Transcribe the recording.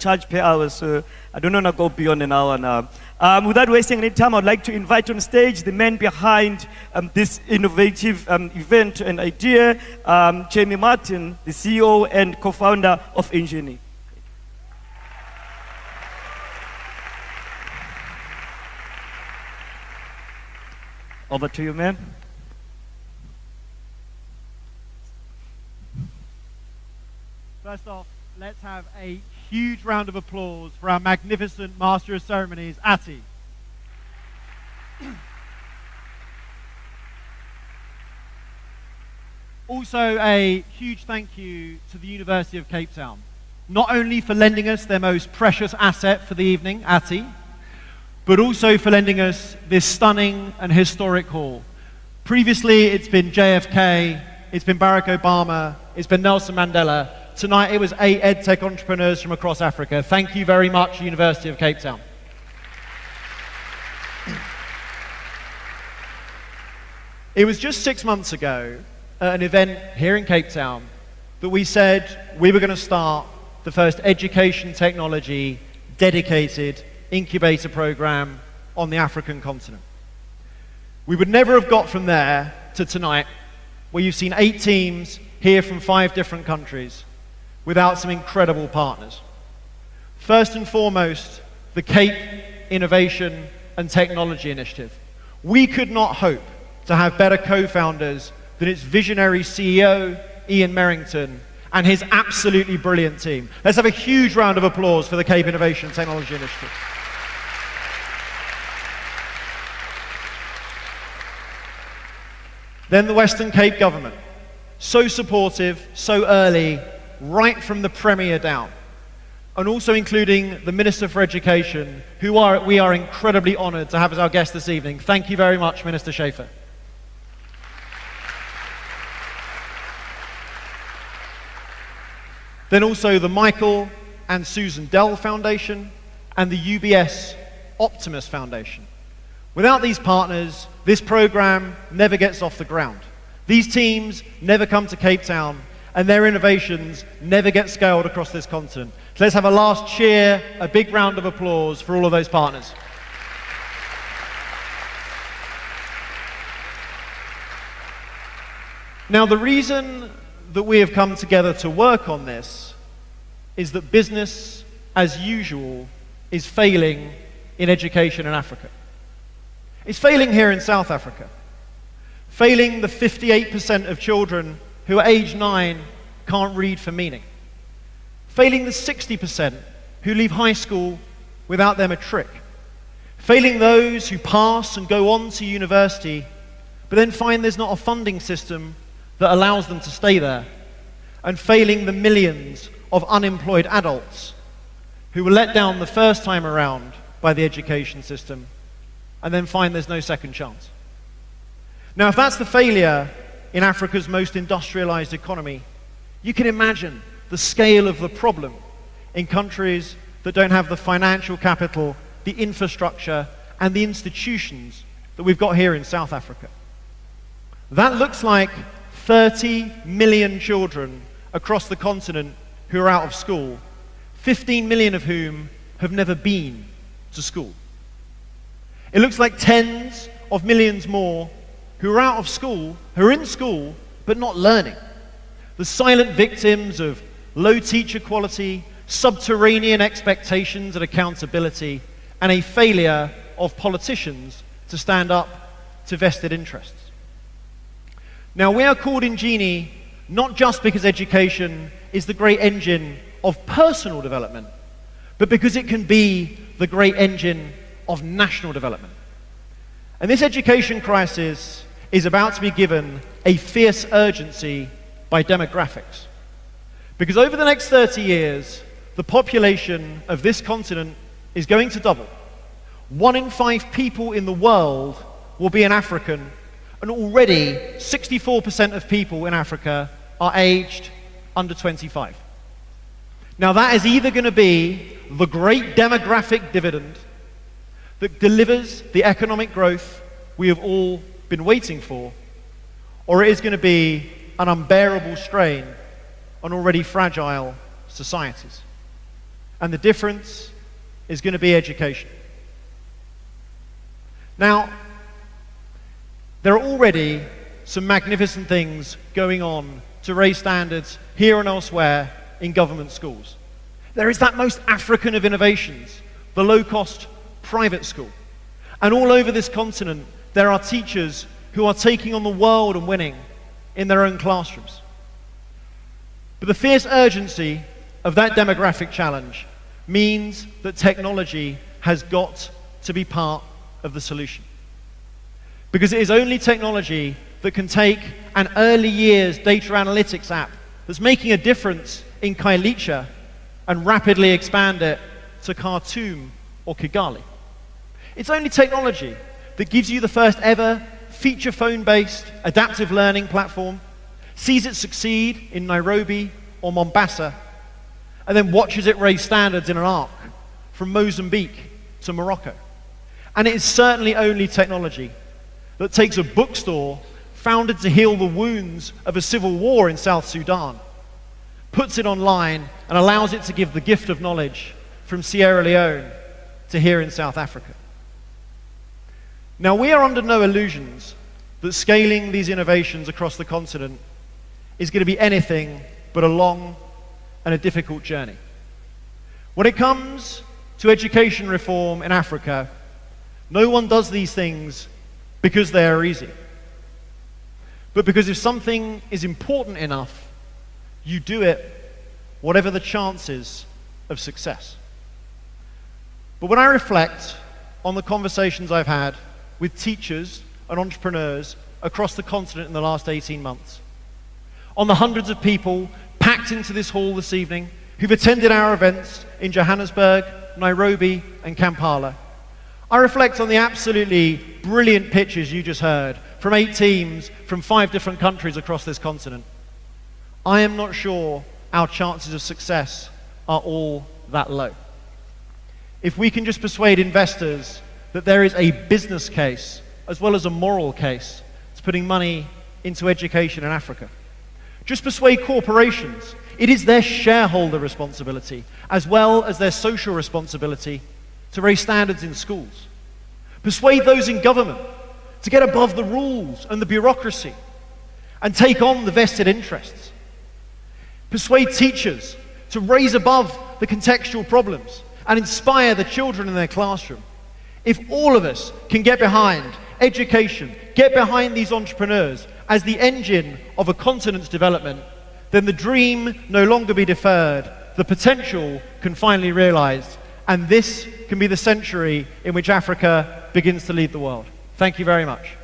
charge per hour, so I don't want to go beyond an hour now. Without wasting any time, I'd like to invite on stage the man behind this innovative event and idea, Jamie Martin, the CEO and co-founder of Injini. Over to you, man. First off, let's have a huge round of applause for our magnificent Master of Ceremonies, Ati. Also, a huge thank you to the University of Cape Town, not only for lending us their most precious asset for the evening, Ati, but also for lending us this stunning and historic hall. Previously, it's been JFK, it's been Barack Obama, it's been Nelson Mandela. Tonight, it was 8 EdTech entrepreneurs from across Africa. Thank you very much, University of Cape Town. It was just 6 months ago at an event here in Cape Town that we said we were going to start the first education technology dedicated incubator program on the African continent. We would never have got from there to tonight, where you've seen 8 teams here from 5 different countries, without some incredible partners. First and foremost, the Cape Innovation and Technology Initiative. We could not hope to have better co-founders than its visionary CEO, Ian Merrington, and his absolutely brilliant team. Let's have a huge round of applause for the Cape Innovation and Technology Initiative. Then the Western Cape government, so supportive, so early, right from the Premier down, and also including the Minister for Education, who we are incredibly honoured to have as our guest this evening. Thank you very much, Minister Schaefer. Then also the Michael and Susan Dell Foundation and the UBS Optimus Foundation. Without these partners, this program never gets off the ground. These teams never come to Cape Town, and their innovations never get scaled across this continent. So let's have a last cheer, a big round of applause for all of those partners. Now, the reason that we have come together to work on this is that business, as usual, is failing in education in Africa. It's failing here in South Africa. Failing the 58% of children who at age 9 can't read for meaning. Failing the 60% who leave high school without their matric. Failing those who pass and go on to university, but then find there's not a funding system that allows them to stay there. And failing the millions of unemployed adults who were let down the first time around by the education system, and then find there's no second chance. Now, if that's the failure in Africa's most industrialized economy, you can imagine the scale of the problem in countries that don't have the financial capital, the infrastructure, and the institutions that we've got here in South Africa. That looks like 30 million children across the continent who are out of school, 15 million of whom have never been to school. It looks like tens of millions more who are out of school, who are in school, but not learning. The silent victims of low teacher quality, subterranean expectations and accountability, and a failure of politicians to stand up to vested interests. Now, we are called Injini not just because education is the great engine of personal development, but because it can be the great engine of national development. And this education crisis is about to be given a fierce urgency by demographics. Because over the next 30 years, the population of this continent is going to double. 1 in 5 people in the world will be an African, and already 64% of people in Africa are aged under 25. Now, that is either going to be the great demographic dividend that delivers the economic growth we have all been waiting for, or it is going to be an unbearable strain on already fragile societies. And the difference is going to be education. Now, there are already some magnificent things going on to raise standards here and elsewhere in government schools. There is that most African of innovations, the low-cost private school. And all over this continent, there are teachers who are taking on the world and winning in their own classrooms. But the fierce urgency of that demographic challenge means that technology has got to be part of the solution. Because it is only technology that can take an early years data analytics app that's making a difference in Kailicha and rapidly expand it to Khartoum or Kigali. It's only technology that gives you the first ever feature phone-based adaptive learning platform, sees it succeed in Nairobi or Mombasa, and then watches it raise standards in an arc from Mozambique to Morocco. And it is certainly only technology that takes a bookstore founded to heal the wounds of a civil war in South Sudan, puts it online, and allows it to give the gift of knowledge from Sierra Leone to here in South Africa. Now, we are under no illusions that scaling these innovations across the continent is going to be anything but a long and a difficult journey. When it comes to education reform in Africa, no one does these things because they are easy, but because if something is important enough, you do it whatever the chances of success. But when I reflect on the conversations I've had with teachers and entrepreneurs across the continent in the last 18 months, on the hundreds of people packed into this hall this evening who've attended our events in Johannesburg, Nairobi, and Kampala, I reflect on the absolutely brilliant pitches you just heard from 8 teams from 5 different countries across this continent. I am not sure our chances of success are all that low. If we can just persuade investors that there is a business case as well as a moral case to putting money into education in Africa, just persuade corporations it is their shareholder responsibility as well as their social responsibility to raise standards in schools. Persuade those in government to get above the rules and the bureaucracy and take on the vested interests. Persuade teachers to raise above the contextual problems and inspire the children in their classroom. If all of us can get behind education, get behind these entrepreneurs as the engine of a continent's development, then the dream no longer be deferred, the potential can finally be realized, and this can be the century in which Africa begins to lead the world. Thank you very much.